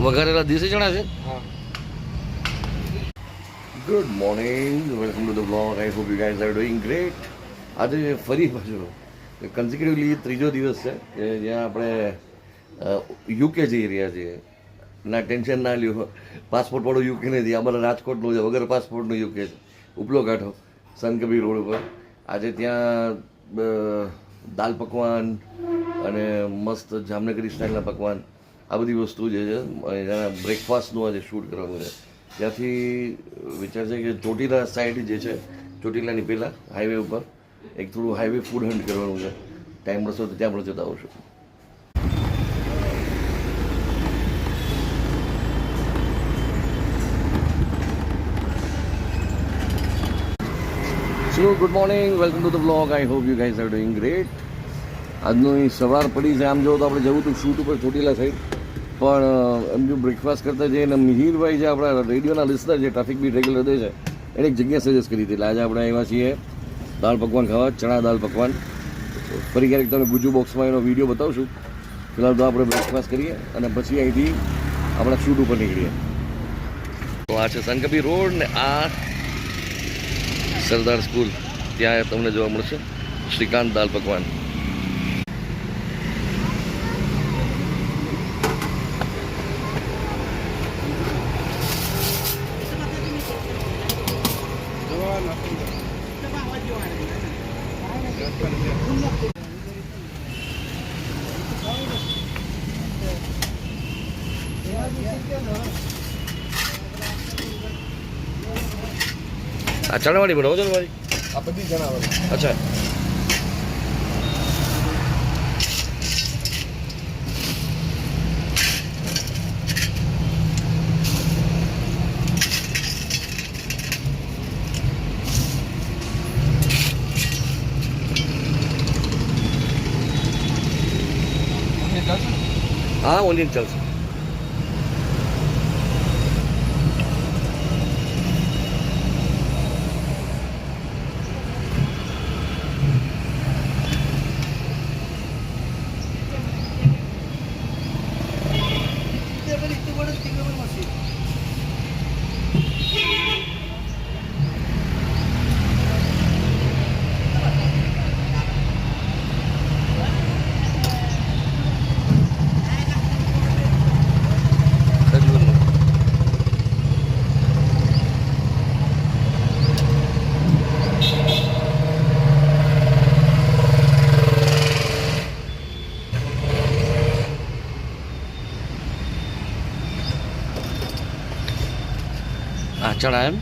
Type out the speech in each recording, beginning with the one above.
વઘારેલા દેશી ચણા છે. Good morning, welcome to the blog. I hope you guys are doing great. આજે ફરી પાછું કન્ઝિક્યુટિવલી ત્રીજો દિવસ છે કે જ્યાં આપણે યુકે જઈ રહ્યા છીએ. ના ટેન્શન ના લ્યો, પાસપોર્ટવાળું યુકે નથી, અમારે રાજકોટનું છે, વગર પાસપોર્ટનું યુકે છે. ઉપલો કાંઠો સનકબીર રોડ ઉપર. આજે ત્યાં દાલ પકવાન અને મસ્ત જામનગરી સ્ટાઇલના પકવાન, આ બધી વસ્તુ જે છે એના બ્રેકફાસ્ટનું આજે શૂટ કરવાનું છે. ત્યાંથી વિચાર છે કે ચોટીલા સાઈડ જે છે, ચોટીલાની પહેલાં હાઈવે ઉપર એક થોડું હાઈવે ફૂડ હન્ટ કરવાનું છે. ટાઈમ મળશે તો ત્યાં પણ જતા આવશું. સો good morning, welcome to the blog. I hope you guys are doing great. આજનું સવાર પડી છે. આમ જો તો આપણે જવું હતું શૂટ ઉપર ચોટીલા સાઈડ, પણ એમ જો બ્રેકફાસ્ટ કરતા જઈએ ને મિહિરભાઈ જે આપણા રેડિયોના લિસ્નર જે ટ્રાફિક બી રેગ્યુલર દે છે, એને એક જગ્યા સજેસ્ટ કરી હતી. એટલે આજે આપણે આવ્યા છીએ દાળ પકવાન ખાવા, ચણા દાળ પકવાન. ફરી ક્યારેક તમે ગુજુ બોક્સમાં એનો વિડીયો બતાવશું. ફિલહાલ તો આપણે બ્રેકફાસ્ટ કરીએ અને પછી અહીંથી આપણા શૂટ ઉપર નીકળીએ. તો આ છે સનકબીર રોડ ને આ સરદાર સ્કૂલ, ત્યાં તમને જોવા મળશે શ્રીકાંત દાલ પકવાન. આ ચણાવાળી બનાવો છો ને મારી? આ બધી ચણાવાળી. અચ્છા. હા, ઓનિયન ચાલશે. હા, ચણા એમ?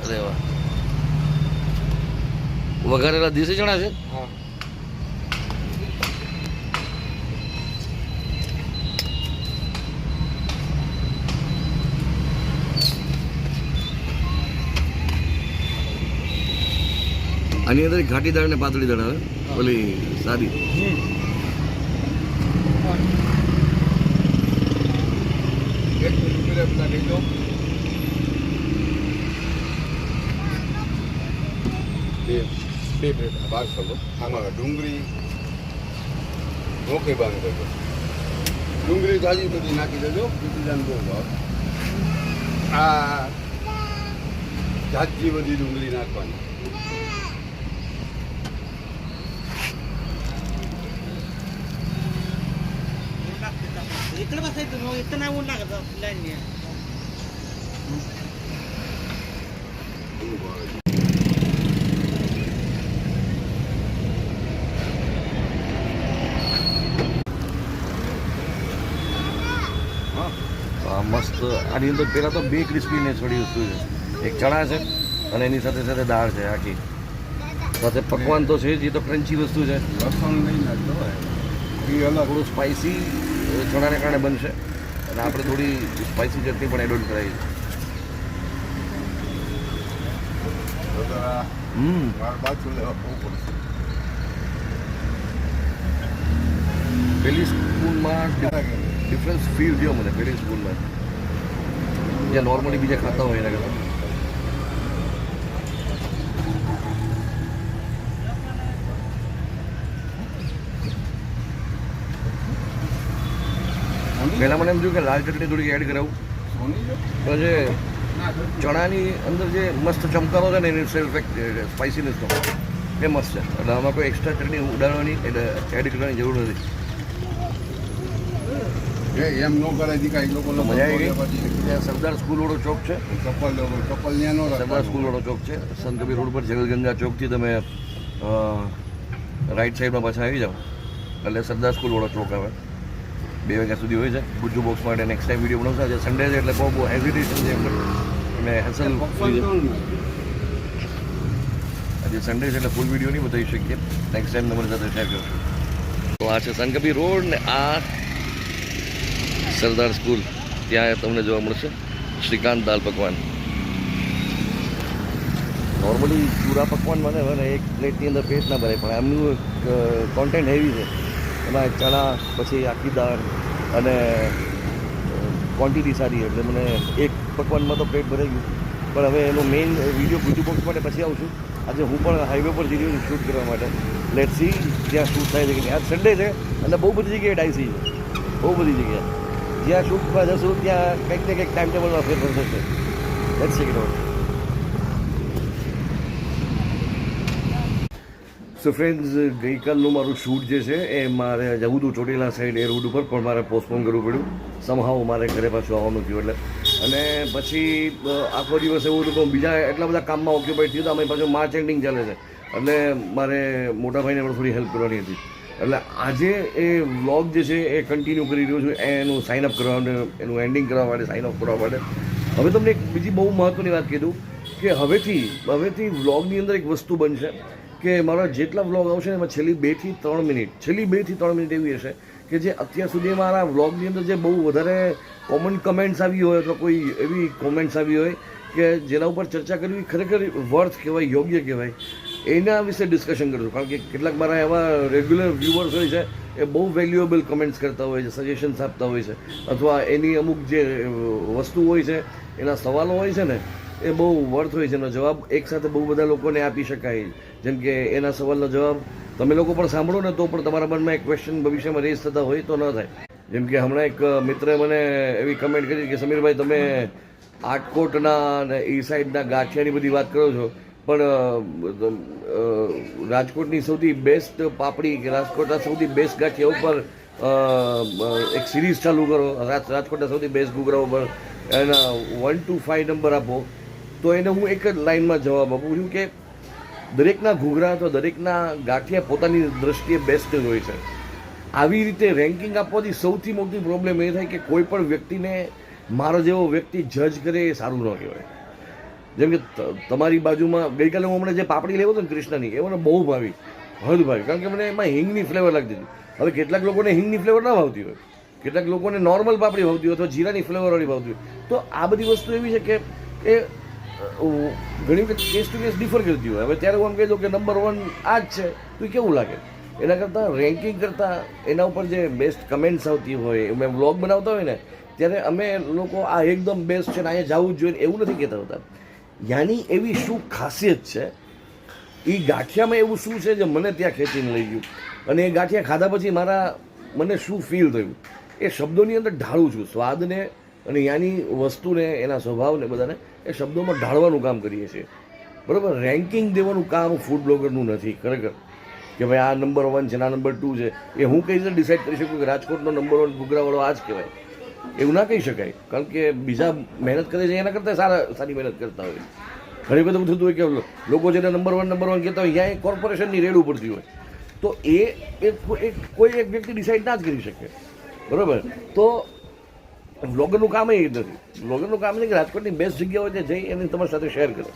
અરે વાહ, વઘારેલા દેશી ચણા છે. હા. આની અંદર ઘાટી દાળ ને પાતળી દાળ આવે, ઓલી સાદી. બે પ્લેટ ભાગ કરો. આમાં ડુંગળી મોકે બંધ કરજો. ડુંગળી તાજી બધી નાખી દેજો. બીજી બહુ ભાવ. આ જાજી બધી ડુંગળી નાખવાની. ఇక్కడ బస్ అయితే నువ్వు ఇతనే ఉన్నా కదా లైన్ મસ્ત. આની અંદર પહેલાં તો બે ક્રિસ્પીને છોડી વસ્તુ છે. એક ચણા છે અને એની સાથે સાથે દાળ છે આખી, સાથે પકવાન તો છે જ. એ તો ક્રન્ચી વસ્તુ છે. લસણ નહીં નાખતો એ અલગ. થોડું સ્પાઇસી ચણાને કારણે બનશે અને આપણે થોડી સ્પાઇસી ચટણી પણ એડ કરાવી છે. પાછું લેવા બહુ પડશે. પહેલી સ્કૂલમાં ડિફરન્સ ફીલ થયો મને. પહેલી સ્કૂલમાં જ્યાં નોર્મલી બીજા ખાતા હોય એના કરતાં. પહેલાં મને એમ થયું કે લાલ ચટણી થોડી એડ કરાવું, સોની જો તો જે ના ચણાની અંદર જે મસ્ત ચમકારો છે ને એની ઇફેક્ટ સ્પાઇસીનેસનો એ મસ્ત છે. એટલે આમાં કોઈ એક્સ્ટ્રા ચટણી ઉડાડવાની એટલે એડ કરવાની જરૂર નથી. એમ ન કરે દીકાય લોકો મજા આવી ગઈ. ત્યાં સરદાર સ્કૂલવાળો ચોક છે, ચપ્પલ ત્યાં નો સરદાર સ્કૂલવાળો ચોક છે. સંત કબીર રોડ પર જગલગંગા ચોકથી તમે રાઈટ સાઈડમાં પાછા આવી જાઓ એટલે સરદાર સ્કૂલવાળો ચોક આવે. 2 વાગ્યા સુધી હોય છે. ગુજ્જુ બોક્સ માટે નેક્સ્ટ ટાઈમ વિડીયો બનાવશે. આજે સન્ડે છે એટલે બહુ હેઝિટેશન છે એમને અને હેસલ આજે સન્ડે છે એટલે ફૂલ વિડીયો નહીં બતાવી શકીએ. નેક્સ્ટ ટાઈમ તમારી સાથે શેર કરશું. તો આ છે સંત કબીર રોડ ને આ સરદાર સ્કૂલ. ત્યાં તમને જોવા મળશે શ્રીકાંત દાલ પકવાન. નોર્મલી ચૂરા પકવાન બને હોય ને એક પ્લેટની અંદર પેટ ના ભરે, પણ આમનું કોન્ટેન્ટ હેવી છે. એમાં ચણા પછી આખી દાળ અને ક્વોન્ટિટી સારી, એટલે મને એક પકવાનમાં તો પેટ ભરાઈ ગયું. પણ હવે એનો મેઇન વિડીયો ગુજુ બોક્સ માટે પછી આવશું. આજે હું પણ હાઈવે પર જઈ રહ્યો છું શૂટ કરવા માટે. લેટ સી જ્યાં શૂટ થાય છે કે આજ સન્ડે છે અને બહુ બધી જગ્યાએ ડાયસી છે, બહુ બધી જગ્યાએ. જ્યાં શૂટમાં જશું ત્યાં કંઈક ને કંઈક ટાઈમ ટેબલમાં ફેરફાર થશે. Let's check it out. So friends, ગઈકાલનું મારું શૂટ જે છે એ મારે જવું હતું ચોટીલા સાઈડ એ રૂટ ઉપર, પણ મારે પોસ્ટપોન કરવું પડ્યું. સમહાવ મારે ઘરે પાછું આવવાનું થયું એટલે. અને પછી આખો દિવસ એવું હતું કે બીજા એટલા બધા કામમાં ઓક્યુપાઈડ થયું. અમે પાછું માર્ચ એન્ડિંગ ચાલે છે એટલે મારે મોટા ભાઈને પણ થોડી હેલ્પ કરવાની હતી. એટલે આજે એ વ્લોગ જે છે એ કન્ટિન્યુ કરી રહ્યો છું એનું સાઇન અપ કરવા માટે, એનું એન્ડિંગ કરવા માટે, સાઇન અપ કરવા માટે. હવે તમને એક બીજી બહુ મહત્ત્વની વાત કીધું કે હવેથી વ્લોગની અંદર એક વસ્તુ બનશે કે મારા જેટલા વ્લોગ આવશે એમાં છેલ્લી 2 થી 3 મિનિટ એવી હશે કે જે અત્યાર સુધી મારા વ્લોગની અંદર જે બહુ વધારે કોમન કમેન્ટ્સ આવી હોય અથવા કોઈ એવી કોમેન્ટ્સ આવી હોય કે જેના ઉપર ચર્ચા કરવી ખરેખર વર્થ કહેવાય, યોગ્ય કહેવાય, એના વિશે ડિસ્કશન કરશું. કારણ કે કેટલાક મારા એવા રેગ્યુલર વ્યુઅર્સ હોય છે એ બહુ વેલ્યુએબલ કમેન્ટ્સ કરતા હોય છે, સજેશન્સ આપતા હોય છે, અથવા એની અમુક જે વસ્તુ હોય છે એના સવાલો હોય છે ને એ બહુ વર્થ હોય છે. એનો જવાબ એકસાથે બહુ બધા લોકોને આપી શકાય. જેમ કે એના સવાલનો જવાબ તમે લોકો પણ સાંભળો ને તો પણ તમારા મનમાં એક ક્વેશ્ચન ભવિષ્યમાં રેઝ થતા હોય તો ન થાય. જેમ કે હમણાં એક મિત્રે મને એવી કમેન્ટ કરી કે સમીરભાઈ તમે આટકોટના અને એ સાઈડના ગાંઠિયાની બધી વાત કરો છો, પણ રાજકોટની સૌથી બેસ્ટ પાપડી કે રાજકોટના સૌથી બેસ્ટ ગાંઠિયા ઉપર એક સિરીઝ ચાલુ કરો, રાજકોટના સૌથી બેસ્ટ ઘૂઘરા ઉપર એના 1 to 5 નંબર આપો. તો એને હું એક જ લાઇનમાં જવાબ આપું છું કે દરેકના ઘૂઘરા અથવા દરેકના ગાંઠિયા પોતાની દ્રષ્ટિએ બેસ્ટ જ હોય છે. આવી રીતે રેન્કિંગ આપવાથી સૌથી મોટી પ્રોબ્લેમ એ થાય કે કોઈ પણ વ્યક્તિને મારો જેવો વ્યક્તિ જજ કરે એ સારું ન કહેવાય. જેમ કે તમારી બાજુમાં ગઈકાલે હું હમણાં જે પાપડી લેવો હતો ને કૃષ્ણની, એ મને બહુ ભાવી, હદ ભાવી, કારણ કે મને એમાં હિંગની ફ્લેવર લાગતી હતી. હવે કેટલાક લોકોને હિંગની ફ્લેવર ના ભાવતી હોય, કેટલાક લોકોને નોર્મલ પાપડી ભાવતી હોય અથવા જીરાની ફ્લેવરવાળી ભાવતી હોય. તો આ બધી વસ્તુ એવી છે કે એ ઘણી વખત કેસ ટુ કેસ ડિફર કરતી હોય. હવે ત્યારે હું એમ કહી દઉં કે નંબર 1 આ જ છે તો એ કેવું લાગે? એના કરતાં રેન્કિંગ કરતાં એના ઉપર જે બેસ્ટ કમેન્ટ્સ આવતી હોય, અમે વ્લોગ બનાવતા હોય ને ત્યારે અમે લોકો આ એકદમ બેસ્ટ છે ને અહીંયા જવું જ જોઈએ એવું નથી કહેતા હોતા. યાની એવી શું ખાસિયત છે, એ ગાંઠિયામાં એવું શું છે જે મને ત્યાં ખેંચીને લઈ ગયું, અને એ ગાંઠિયા ખાધા પછી મને શું ફીલ થયું એ શબ્દોની અંદર ઢાળું છું. સ્વાદને અને યાની વસ્તુને, એના સ્વભાવને બધાને એ શબ્દોમાં ઢાળવાનું કામ કરીએ છીએ. બરાબર? રેન્કિંગ દેવાનું કામ ફૂડ બ્લોગરનું નથી ખરેખર, કે ભાઈ આ નંબર 1 છે ને આ નંબર 2 છે. એ હું કઈ રીતે ડિસાઇડ કરી શકું કે રાજકોટનો નંબર 1 ઘૂઘરાવાળો આ જ કહેવાય? એવું ના કહી શકાય, કારણ કે બીજા મહેનત કરે છે એના કરતાં સારી મહેનત કરતા હોય. ઘણી વખત એવું થતું હોય કે લોકો જેને નંબર 1 કહેતા હોય ત્યાં કોર્પોરેશનની રેડ ઉપડતી હોય, તો એ કોઈ એક વ્યક્તિ ડિસાઇડ ના જ કરી શકે. બરાબર? તો વ્લોગરનું કામ એ નથી. વ્લોગરનું કામ છે કે રાજકોટની બેસ્ટ જગ્યાઓ છે જઈ એને તમારી સાથે શેર કરે.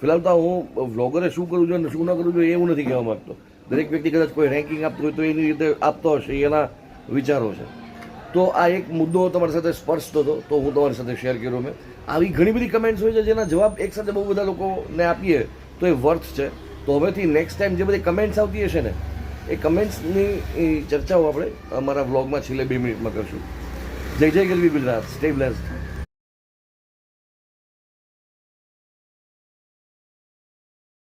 ફિલહાલ તો હું વ્લોગરે શું કરવું જોઈએ અને શું ન કરવું જોઈએ એવું નથી કહેવા માગતો. દરેક વ્યક્તિ કદાચ કોઈ રેન્કિંગ આપતું હોય તો એની રીતે આપતો હશે, એના વિચારો છે. તો આ એક મુદ્દો તમારી સાથે સ્પર્શતો હતો તો હું તમારી સાથે શેર કર્યો મેં. આવી ઘણી બધી કમેન્ટ્સ હોય છે જેના જવાબ એકસાથે બહુ બધા લોકોને આપીએ તો એ વર્થ છે. તો હવેથી નેક્સ્ટ ટાઈમ જે બધી કમેન્ટ્સ આવતી હશે ને એ કમેન્ટ્સની ચર્ચાઓ આપણે અમારા વ્લોગમાં છેલ્લે 2 મિનિટમાં કરશું. જય જય ગરવી ગુજરાત. Stay blessed.